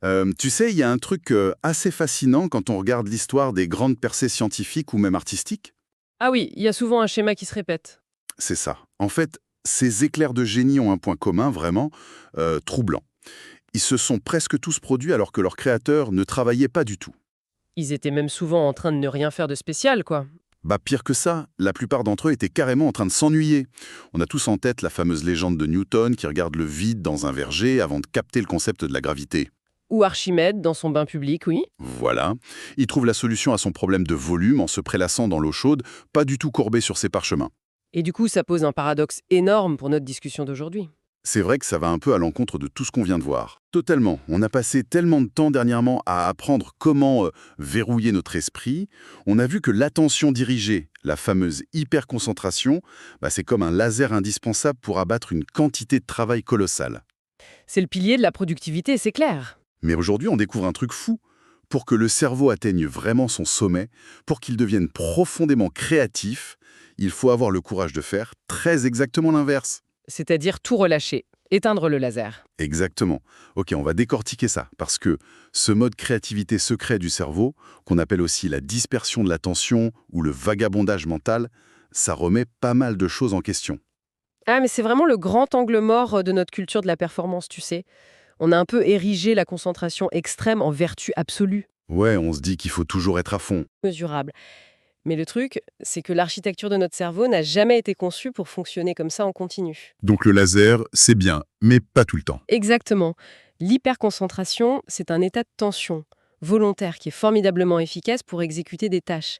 Tu sais, il y a un truc assez fascinant quand on regarde l'histoire des grandes percées scientifiques ou même artistiques. Ah oui, il y a souvent un schéma qui se répète. C'est ça. En fait, ces éclairs de génie ont un point commun vraiment troublant. Ils se sont presque tous produits alors que leurs créateurs ne travaillaient pas du tout. Ils étaient même souvent en train de ne rien faire de spécial, quoi. Bah pire que ça, la plupart d'entre eux étaient carrément en train de s'ennuyer. On a tous en tête la fameuse légende de Newton qui regarde le vide dans un verger avant de capter le concept de la gravité. Ou Archimède dans son bain public, oui. Voilà. Il trouve la solution à son problème de volume en se prélassant dans l'eau chaude, pas du tout courbé sur ses parchemins. Et du coup, ça pose un paradoxe énorme pour notre discussion d'aujourd'hui. C'est vrai que ça va un peu à l'encontre de tout ce qu'on vient de voir. Totalement. On a passé tellement de temps dernièrement à apprendre comment verrouiller notre esprit. On a vu que l'attention dirigée, la fameuse hyperconcentration, c'est comme un laser indispensable pour abattre une quantité de travail colossale. C'est le pilier de la productivité, c'est clair. Mais aujourd'hui, on découvre un truc fou. Pour que le cerveau atteigne vraiment son sommet, pour qu'il devienne profondément créatif, il faut avoir le courage de faire très exactement l'inverse. C'est-à-dire tout relâcher, éteindre le laser. Exactement. Ok, on va décortiquer ça, parce que ce mode créativité secret du cerveau, qu'on appelle aussi la dispersion de l'attention ou le vagabondage mental, ça remet pas mal de choses en question. Ah, mais c'est vraiment le grand angle mort de notre culture de la performance, tu sais. On a un peu érigé la concentration extrême en vertu absolue, Ouais, on se dit qu'il faut toujours être à fond. mesurable. Mais le truc, c'est que l'architecture de notre cerveau n'a jamais été conçue pour fonctionner comme ça en continu. Donc le laser, c'est bien, mais pas tout le temps. Exactement. L'hyperconcentration, c'est un état de tension volontaire qui est formidablement efficace pour exécuter des tâches.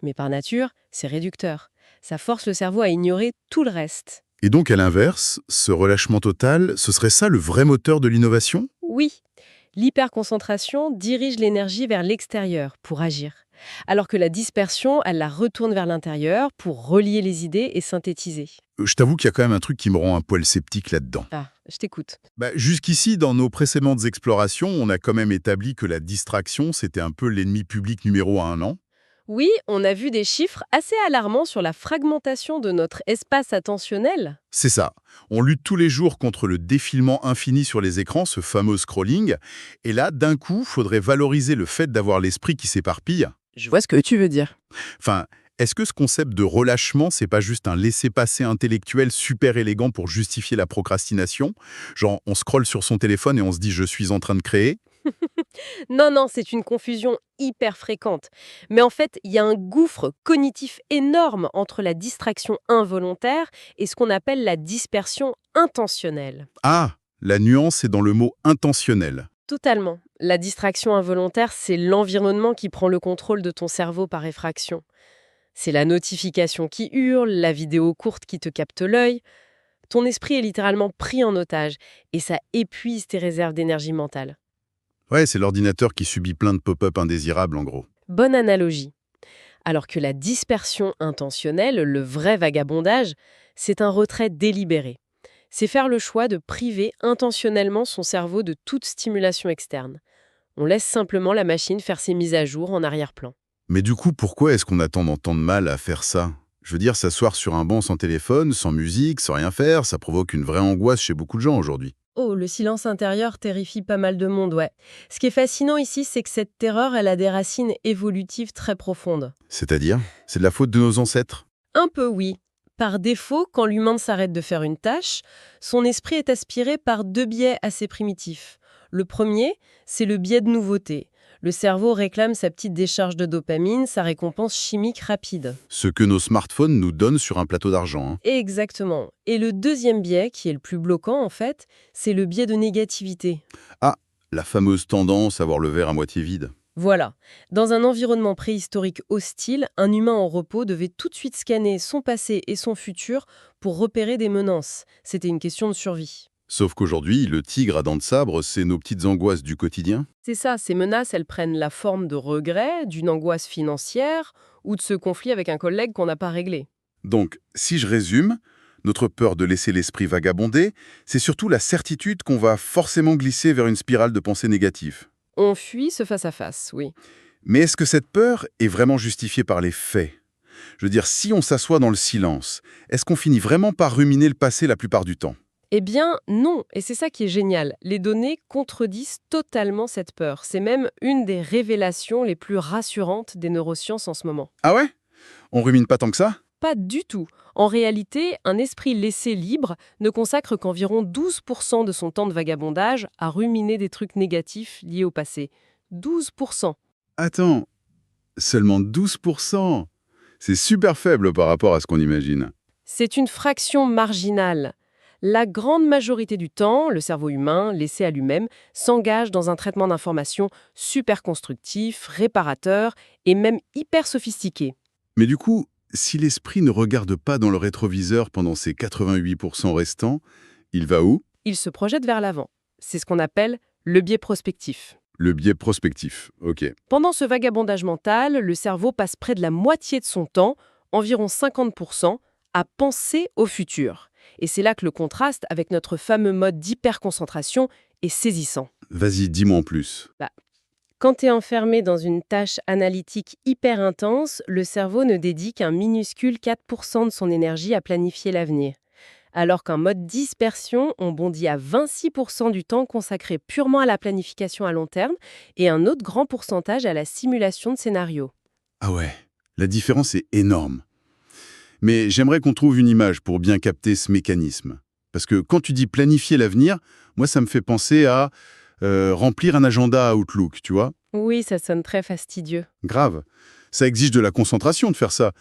Mais par nature, c'est réducteur. Ça force le cerveau à ignorer tout le reste. Et donc à l'inverse, ce relâchement total, ce serait ça le vrai moteur de l'innovation? Oui, l'hyperconcentration dirige l'énergie vers l'extérieur pour agir. Alors que la dispersion, elle la retourne vers l'intérieur pour relier les idées et synthétiser. Je t'avoue qu'il y a quand même un truc qui me rend un poil sceptique là-dedans. Ah, je t'écoute. Jusqu'ici, dans nos précédentes explorations, on a quand même établi que la distraction, c'était un peu l'ennemi public numéro un, non? Oui, on a vu des chiffres assez alarmants sur la fragmentation de notre espace attentionnel. C'est ça. On lutte tous les jours contre le défilement infini sur les écrans, ce fameux scrolling. Et là, d'un coup, faudrait valoriser le fait d'avoir l'esprit qui s'éparpille. Je vois ce que tu veux dire. Enfin, est-ce que ce concept de relâchement, c'est pas juste un laissez-passer intellectuel super élégant pour justifier la procrastination? Genre, on scrolle sur son téléphone et on se dit «je suis en train de créer». Non, non, c'est une confusion hyper fréquente. Mais en fait, il y a un gouffre cognitif énorme entre la distraction involontaire et ce qu'on appelle la dispersion intentionnelle. Ah, la nuance est dans le mot intentionnel. Totalement. La distraction involontaire, c'est l'environnement qui prend le contrôle de ton cerveau par effraction. C'est la notification qui hurle, la vidéo courte qui te capte l'œil. Ton esprit est littéralement pris en otage et ça épuise tes réserves d'énergie mentale. Ouais, c'est l'ordinateur qui subit plein de pop-up indésirables en gros. Bonne analogie. Alors que la dispersion intentionnelle, le vrai vagabondage, c'est un retrait délibéré. C'est faire le choix de priver intentionnellement son cerveau de toute stimulation externe. On laisse simplement la machine faire ses mises à jour en arrière-plan. Mais du coup, pourquoi est-ce qu'on a tant de mal à faire ça? Je veux dire, s'asseoir sur un banc sans téléphone, sans musique, sans rien faire, ça provoque une vraie angoisse chez beaucoup de gens aujourd'hui. Oh, le silence intérieur terrifie pas mal de monde, ouais. Ce qui est fascinant ici, c'est que cette terreur, elle a des racines évolutives très profondes. C'est-à-dire? C'est de la faute de nos ancêtres? Un peu, oui. Par défaut, quand l'humain s'arrête de faire une tâche, son esprit est aspiré par deux biais assez primitifs. Le premier, c'est le biais de nouveauté. Le cerveau réclame sa petite décharge de dopamine, sa récompense chimique rapide. Ce que nos smartphones nous donnent sur un plateau d'argent, hein. Exactement. Et le deuxième biais, qui est le plus bloquant en fait, c'est le biais de négativité. Ah, la fameuse tendance à voir le verre à moitié vide. Voilà. Dans un environnement préhistorique hostile, un humain en repos devait tout de suite scanner son passé et son futur pour repérer des menaces. C'était une question de survie. Sauf qu'aujourd'hui, le tigre à dents de sabre, c'est nos petites angoisses du quotidien. C'est ça, ces menaces, elles prennent la forme de regrets, d'une angoisse financière ou de ce conflit avec un collègue qu'on n'a pas réglé. Donc, si je résume, notre peur de laisser l'esprit vagabonder, c'est surtout la certitude qu'on va forcément glisser vers une spirale de pensée négative. On fuit ce face-à-face, oui. Mais est-ce que cette peur est vraiment justifiée par les faits? Je veux dire, si on s'assoit dans le silence, est-ce qu'on finit vraiment par ruminer le passé la plupart du temps? Eh bien, non, et c'est ça qui est génial. Les données contredisent totalement cette peur. C'est même une des révélations les plus rassurantes des neurosciences en ce moment. Ah ouais? On rumine pas tant que ça? Pas du tout. En réalité, un esprit laissé libre ne consacre qu'environ 12% de son temps de vagabondage à ruminer des trucs négatifs liés au passé. 12%. Attends, seulement 12%. C'est super faible par rapport à ce qu'on imagine. C'est une fraction marginale. La grande majorité du temps, le cerveau humain, laissé à lui-même, s'engage dans un traitement d'informations super constructif, réparateur et même hyper sophistiqué. Mais du coup, si l'esprit ne regarde pas dans le rétroviseur pendant ces 88% restants, il va où? Il se projette vers l'avant. C'est ce qu'on appelle le biais prospectif. Le biais prospectif, ok. Pendant ce vagabondage mental, le cerveau passe près de la moitié de son temps, environ 50%, à penser au futur. Et c'est là que le contraste avec notre fameux mode d'hyperconcentration est saisissant. Vas-y, dis-moi en plus. Quand tu es enfermé dans une tâche analytique hyper intense, le cerveau ne dédie qu'un minuscule 4% de son énergie à planifier l'avenir. Alors qu'en mode dispersion, on bondit à 26% du temps consacré purement à la planification à long terme et un autre grand pourcentage à la simulation de scénarios. Ah ouais, la différence est énorme. Mais j'aimerais qu'on trouve une image pour bien capter ce mécanisme. Parce que quand tu dis planifier l'avenir, moi ça me fait penser à remplir un agenda à Outlook, tu vois? Oui, ça sonne très fastidieux. Grave. Ça exige de la concentration de faire ça.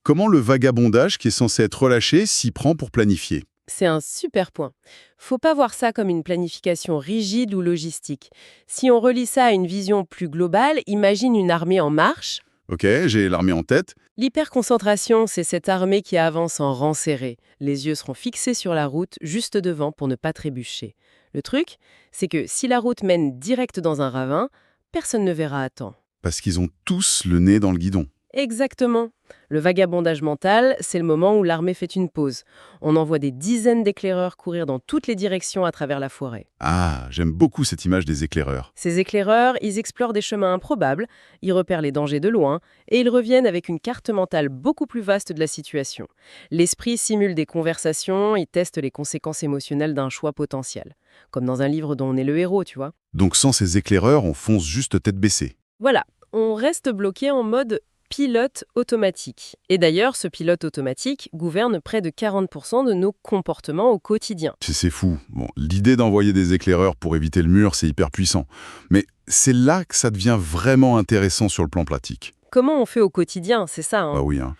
Comment le vagabondage, qui est censé être relâché, s'y prend pour planifier? C'est un super point. Faut pas voir ça comme une planification rigide ou logistique. Si on relie ça à une vision plus globale, imagine une armée en marche. Ok, j'ai l'armée en tête. L'hyperconcentration, c'est cette armée qui avance en rang serré. Les yeux seront fixés sur la route, juste devant, pour ne pas trébucher. Le truc, c'est que si la route mène direct dans un ravin, personne ne verra à temps. Parce qu'ils ont tous le nez dans le guidon. Exactement. Le vagabondage mental, c'est le moment où l'armée fait une pause. On envoie des dizaines d'éclaireurs courir dans toutes les directions à travers la forêt. Ah, j'aime beaucoup cette image des éclaireurs. Ces éclaireurs, ils explorent des chemins improbables, ils repèrent les dangers de loin, et ils reviennent avec une carte mentale beaucoup plus vaste de la situation. L'esprit simule des conversations, il teste les conséquences émotionnelles d'un choix potentiel. Comme dans un livre dont on est le héros, tu vois. Donc sans ces éclaireurs, on fonce juste tête baissée. Voilà, on reste bloqué en mode pilote automatique. Et d'ailleurs, ce pilote automatique gouverne près de 40% de nos comportements au quotidien. C'est fou. Bon, l'idée d'envoyer des éclaireurs pour éviter le mur, c'est hyper puissant. Mais c'est là que ça devient vraiment intéressant sur le plan pratique. Comment on fait au quotidien, c'est ça, hein? Ah oui, hein.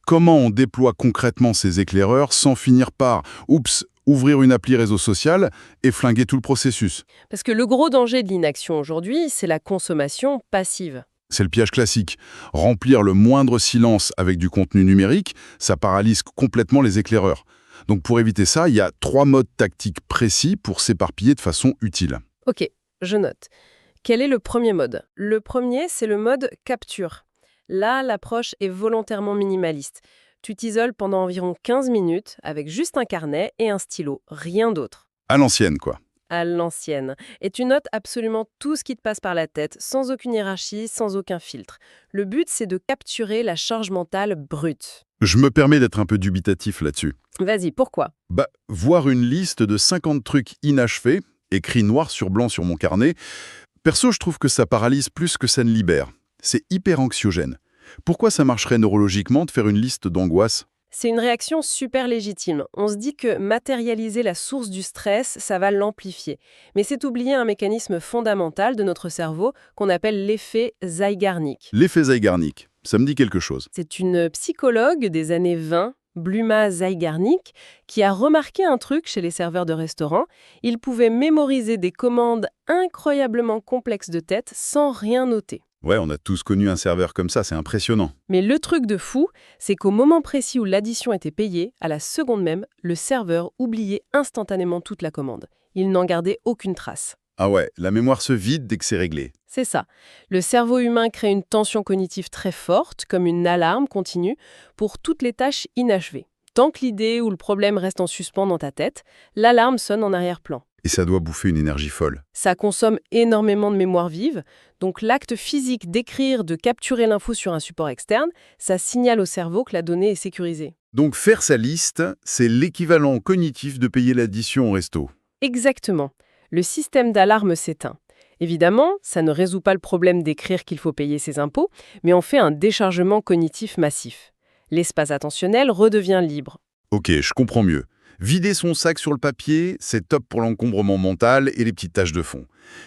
Comment on déploie concrètement ces éclaireurs sans finir par, oups, ouvrir une appli réseau social et flinguer tout le processus? Parce que le gros danger de l'inaction aujourd'hui, c'est la consommation passive. C'est le piège classique. Remplir le moindre silence avec du contenu numérique, ça paralyse complètement les éclaireurs. Donc pour éviter ça, il y a 3 modes tactiques précis pour s'éparpiller de façon utile. Ok, je note. Quel est le premier mode? Le premier, c'est le mode capture. Là, l'approche est volontairement minimaliste. Tu t'isoles pendant environ 15 minutes avec juste un carnet et un stylo, rien d'autre. À l'ancienne, quoi. À l'ancienne. Et tu notes absolument tout ce qui te passe par la tête, sans aucune hiérarchie, sans aucun filtre. Le but, c'est de capturer la charge mentale brute. Je me permets d'être un peu dubitatif là-dessus. Vas-y, pourquoi? Voir une liste de 50 trucs inachevés, écrits noir sur blanc sur mon carnet, perso, je trouve que ça paralyse plus que ça ne libère. C'est hyper anxiogène. Pourquoi ça marcherait neurologiquement de faire une liste d'angoisse? C'est une réaction super légitime. On se dit que matérialiser la source du stress, ça va l'amplifier. Mais c'est oublier un mécanisme fondamental de notre cerveau qu'on appelle l'effet Zeigarnik. L'effet Zeigarnik, ça me dit quelque chose. C'est une psychologue des années 20, Bluma Zeigarnik, qui a remarqué un truc chez les serveurs de restaurants. Ils pouvaient mémoriser des commandes incroyablement complexes de tête sans rien noter. Ouais, on a tous connu un serveur comme ça, c'est impressionnant. Mais le truc de fou, c'est qu'au moment précis où l'addition était payée, à la seconde même, le serveur oubliait instantanément toute la commande. Il n'en gardait aucune trace. Ah ouais, la mémoire se vide dès que c'est réglé. C'est ça. Le cerveau humain crée une tension cognitive très forte, comme une alarme continue, pour toutes les tâches inachevées. Tant que l'idée ou le problème reste en suspens dans ta tête, l'alarme sonne en arrière-plan. Et ça doit bouffer une énergie folle. Ça consomme énormément de mémoire vive, donc l'acte physique d'écrire, de capturer l'info sur un support externe, ça signale au cerveau que la donnée est sécurisée. Donc faire sa liste, c'est l'équivalent cognitif de payer l'addition au resto. Exactement. Le système d'alarme s'éteint. Évidemment, ça ne résout pas le problème d'écrire qu'il faut payer ses impôts, mais on fait un déchargement cognitif massif. L'espace attentionnel redevient libre. Ok, je comprends mieux. Vider son sac sur le papier, c'est top pour l'encombrement mental et les petites tâches de fond.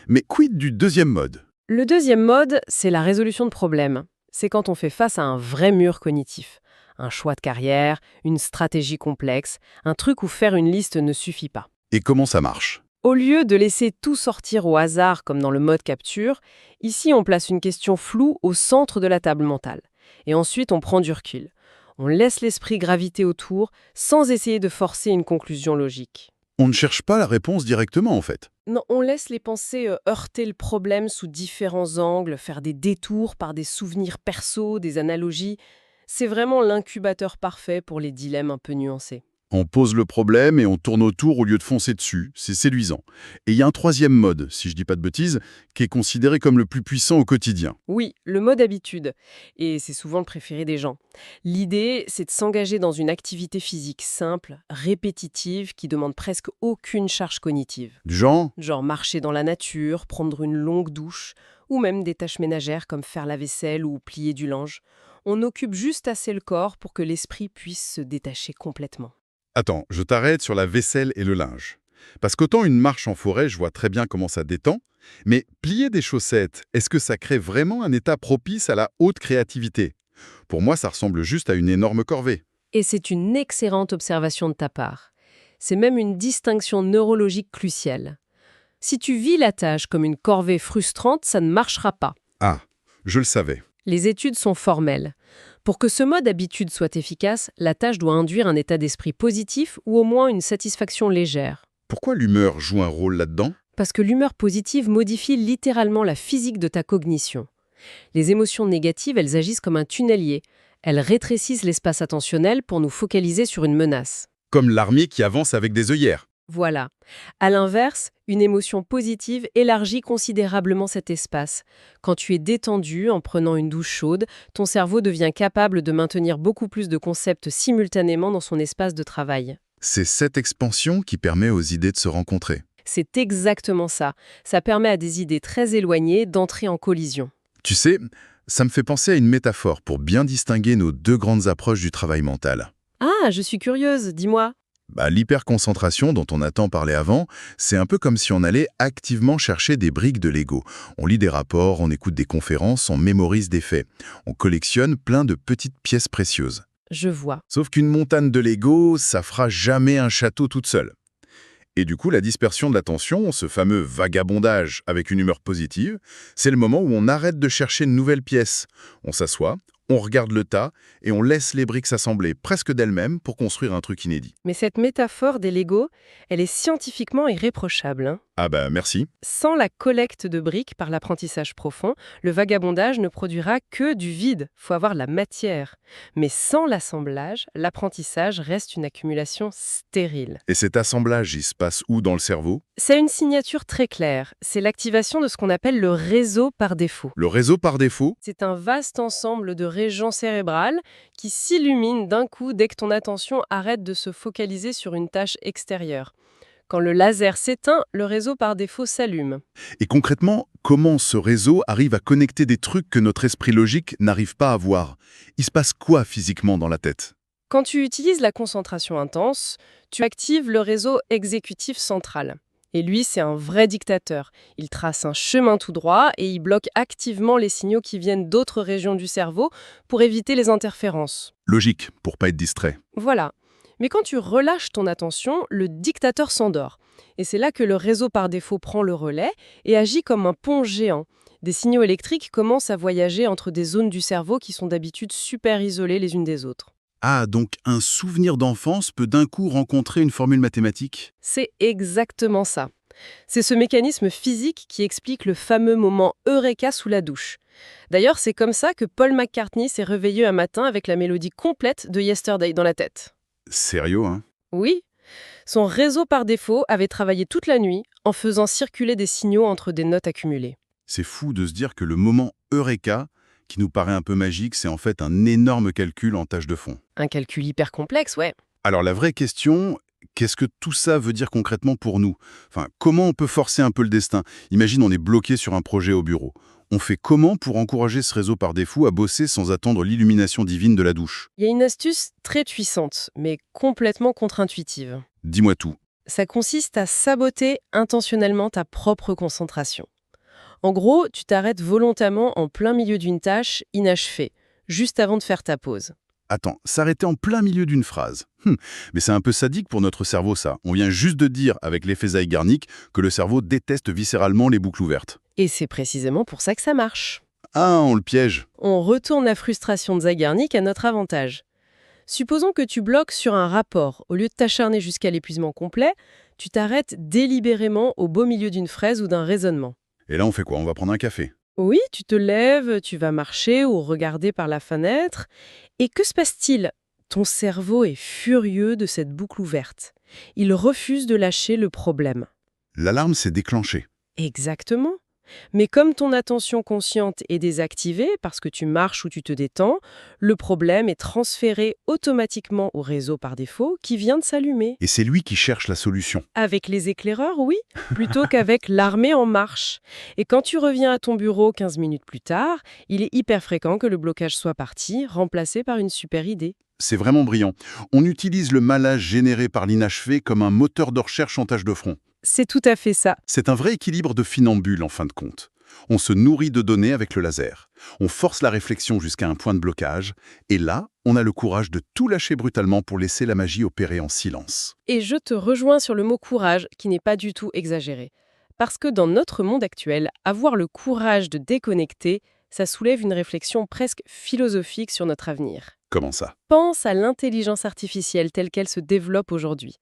Mais quid du deuxième mode? Le deuxième mode, c'est la résolution de problèmes. C'est quand on fait face à un vrai mur cognitif. Un choix de carrière, une stratégie complexe, un truc où faire une liste ne suffit pas. Et comment ça marche? Au lieu de laisser tout sortir au hasard comme dans le mode capture, ici on place une question floue au centre de la table mentale. Et ensuite on prend du recul. On laisse l'esprit graviter autour sans essayer de forcer une conclusion logique. On ne cherche pas la réponse directement en fait. Non, on laisse les pensées heurter le problème sous différents angles, faire des détours par des souvenirs perso, des analogies. C'est vraiment l'incubateur parfait pour les dilemmes un peu nuancés. On pose le problème et on tourne autour au lieu de foncer dessus. C'est séduisant. Et il y a un troisième mode, si je dis pas de bêtises, qui est considéré comme le plus puissant au quotidien. Oui, le mode habitude. Et c'est souvent le préféré des gens. L'idée, c'est de s'engager dans une activité physique simple, répétitive, qui demande presque aucune charge cognitive. Du genre, Genre marcher dans la nature, prendre une longue douche, ou même des tâches ménagères comme faire la vaisselle ou plier du linge. On occupe juste assez le corps pour que l'esprit puisse se détacher complètement. attends, je t'arrête sur la vaisselle et le linge. Parce qu'autant une marche en forêt, je vois très bien comment ça détend, mais plier des chaussettes, est-ce que ça crée vraiment un état propice à la haute créativité? Pour moi, ça ressemble juste à une énorme corvée. Et c'est une excellente observation de ta part. C'est même une distinction neurologique cruciale. Si tu vis la tâche comme une corvée frustrante, ça ne marchera pas. Ah, je le savais. Les études sont formelles. Pour que ce mode habitude soit efficace, la tâche doit induire un état d'esprit positif ou au moins une satisfaction légère. Pourquoi l'humeur joue un rôle là-dedans? Parce que l'humeur positive modifie littéralement la physique de ta cognition. Les émotions négatives, elles agissent comme un tunnelier. Elles rétrécissent l'espace attentionnel pour nous focaliser sur une menace. Comme l'armée qui avance avec des œillères. Voilà. À l'inverse, une émotion positive élargit considérablement cet espace. Quand tu es détendu en prenant une douche chaude, ton cerveau devient capable de maintenir beaucoup plus de concepts simultanément dans son espace de travail. C'est cette expansion qui permet aux idées de se rencontrer. C'est exactement ça. Ça permet à des idées très éloignées d'entrer en collision. Tu sais, ça me fait penser à une métaphore pour bien distinguer nos deux grandes approches du travail mental. Ah, je suis curieuse, dis-moi. L'hyperconcentration dont on a tant parlé avant, c'est un peu comme si on allait activement chercher des briques de Lego. On lit des rapports, on écoute des conférences, on mémorise des faits. On collectionne plein de petites pièces précieuses. Je vois. Sauf qu'une montagne de Lego, ça fera jamais un château toute seule. Et du coup, la dispersion de l'attention, ce fameux vagabondage avec une humeur positive, c'est le moment où on arrête de chercher une nouvelle pièce. On s'assoit, on regarde le tas et on laisse les briques s'assembler presque d'elles-mêmes pour construire un truc inédit. Mais cette métaphore des Lego, elle est scientifiquement irréprochable, hein. Ah bah merci. Sans la collecte de briques par l'apprentissage profond, le vagabondage ne produira que du vide. Faut avoir la matière. Mais sans l'assemblage, l'apprentissage reste une accumulation stérile. Et cet assemblage, il se passe où dans le cerveau? C'est une signature très claire. C'est l'activation de ce qu'on appelle le réseau par défaut. Le réseau par défaut? C'est un vaste ensemble de régions cérébrales qui s'illuminent d'un coup dès que ton attention arrête de se focaliser sur une tâche extérieure. Quand le laser s'éteint, le réseau par défaut s'allume. Et concrètement, comment ce réseau arrive à connecter des trucs que notre esprit logique n'arrive pas à voir? Il se passe quoi physiquement dans la tête? Quand tu utilises la concentration intense, tu actives le réseau exécutif central. Et lui, c'est un vrai dictateur. Il trace un chemin tout droit et il bloque activement les signaux qui viennent d'autres régions du cerveau pour éviter les interférences. Logique, pour pas être distrait. Voilà. Mais quand tu relâches ton attention, le dictateur s'endort. Et c'est là que le réseau par défaut prend le relais et agit comme un pont géant. Des signaux électriques commencent à voyager entre des zones du cerveau qui sont d'habitude super isolées les unes des autres. Ah, donc un souvenir d'enfance peut d'un coup rencontrer une formule mathématique? C'est exactement ça. C'est ce mécanisme physique qui explique le fameux moment Eureka sous la douche. D'ailleurs, c'est comme ça que Paul McCartney s'est réveillé un matin avec la mélodie complète de Yesterday dans la tête. Sérieux, hein? Oui, son réseau par défaut avait travaillé toute la nuit en faisant circuler des signaux entre des notes accumulées. C'est fou de se dire que le moment Eureka, qui nous paraît un peu magique, c'est en fait un énorme calcul en tâche de fond. Un calcul hyper complexe, ouais. Alors la vraie question, qu'est-ce que tout ça veut dire concrètement pour nous? Enfin, comment on peut forcer un peu le destin? Imagine on est bloqué sur un projet au bureau. On fait comment pour encourager ce réseau par défaut à bosser sans attendre l'illumination divine de la douche? Il y a une astuce très puissante, mais complètement contre-intuitive. Dis-moi tout. Ça consiste à saboter intentionnellement ta propre concentration. En gros, tu t'arrêtes volontairement en plein milieu d'une tâche inachevée, juste avant de faire ta pause. Attends, s'arrêter en plein milieu d'une phrase. Mais c'est un peu sadique pour notre cerveau, ça. On vient juste de dire, avec l'effet Zeigarnik, que le cerveau déteste viscéralement les boucles ouvertes. Et c'est précisément pour ça que ça marche. Ah, on le piège. On retourne la frustration de Zeigarnik à notre avantage. Supposons que tu bloques sur un rapport. Au lieu de t'acharner jusqu'à l'épuisement complet, tu t'arrêtes délibérément au beau milieu d'une fraise ou d'un raisonnement. Et là, on fait quoi? On va prendre un café. Oui, tu te lèves, tu vas marcher ou regarder par la fenêtre. Et que se passe-t-il? Ton cerveau est furieux de cette boucle ouverte. Il refuse de lâcher le problème. L'alarme s'est déclenchée. Exactement. Mais comme ton attention consciente est désactivée parce que tu marches ou tu te détends, le problème est transféré automatiquement au réseau par défaut qui vient de s'allumer. Et c'est lui qui cherche la solution. Avec les éclaireurs, oui, plutôt qu'avec l'armée en marche. Et quand tu reviens à ton bureau 15 minutes plus tard, il est hyper fréquent que le blocage soit parti, remplacé par une super idée. C'est vraiment brillant. On utilise le malage généré par l'inachevé comme un moteur de recherche en tâche de front. C'est tout à fait ça. C'est un vrai équilibre de funambule en fin de compte. On se nourrit de données avec le laser. On force la réflexion jusqu'à un point de blocage. Et là, on a le courage de tout lâcher brutalement pour laisser la magie opérer en silence. Et je te rejoins sur le mot courage, qui n'est pas du tout exagéré. Parce que dans notre monde actuel, avoir le courage de déconnecter, ça soulève une réflexion presque philosophique sur notre avenir. Comment ça? Pense à l'intelligence artificielle telle qu'elle se développe aujourd'hui.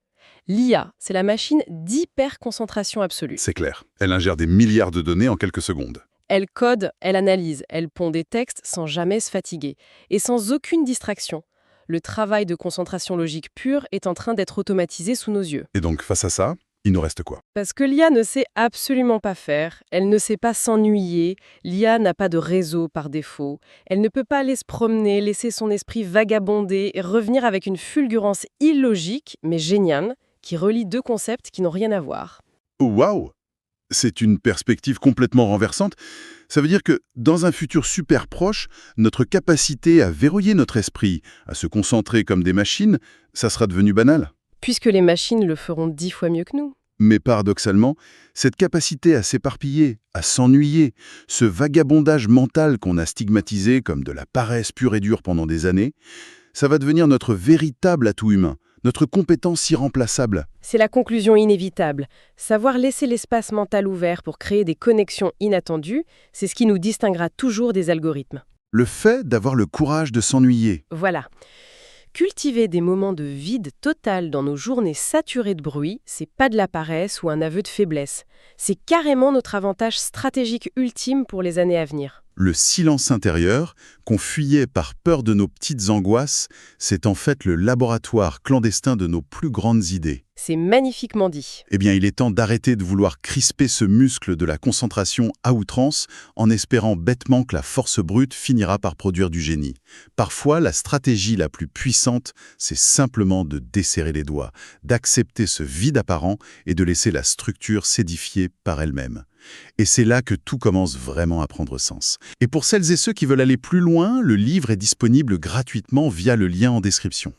L'IA, c'est la machine d'hyperconcentration absolue. C'est clair. Elle ingère des milliards de données en quelques secondes. Elle code, elle analyse, elle pond des textes sans jamais se fatiguer. Et sans aucune distraction. Le travail de concentration logique pure est en train d'être automatisé sous nos yeux. Et donc, face à ça, il nous reste quoi? Parce que l'IA ne sait absolument pas faire, elle ne sait pas s'ennuyer, l'IA n'a pas de réseau par défaut, elle ne peut pas aller se promener, laisser son esprit vagabonder et revenir avec une fulgurance illogique, mais géniale, qui relie deux concepts qui n'ont rien à voir. Waouh! C'est une perspective complètement renversante. Ça veut dire que, dans un futur super proche, notre capacité à verrouiller notre esprit, à se concentrer comme des machines, ça sera devenu banal. Puisque les machines le feront 10 fois mieux que nous. Mais paradoxalement, cette capacité à s'éparpiller, à s'ennuyer, ce vagabondage mental qu'on a stigmatisé comme de la paresse pure et dure pendant des années, ça va devenir notre véritable atout humain, notre compétence irremplaçable. C'est la conclusion inévitable. Savoir laisser l'espace mental ouvert pour créer des connexions inattendues, c'est ce qui nous distinguera toujours des algorithmes. Le fait d'avoir le courage de s'ennuyer. Voilà. Cultiver des moments de vide total dans nos journées saturées de bruit, c'est pas de la paresse ou un aveu de faiblesse. C'est carrément notre avantage stratégique ultime pour les années à venir. Le silence intérieur, qu'on fuyait par peur de nos petites angoisses, c'est en fait le laboratoire clandestin de nos plus grandes idées. C'est magnifiquement dit. Eh bien, il est temps d'arrêter de vouloir crisper ce muscle de la concentration à outrance en espérant bêtement que la force brute finira par produire du génie. Parfois, la stratégie la plus puissante, c'est simplement de desserrer les doigts, d'accepter ce vide apparent et de laisser la structure s'édifier par elle-même. Et c'est là que tout commence vraiment à prendre sens. Et pour celles et ceux qui veulent aller plus loin, le livre est disponible gratuitement via le lien en description.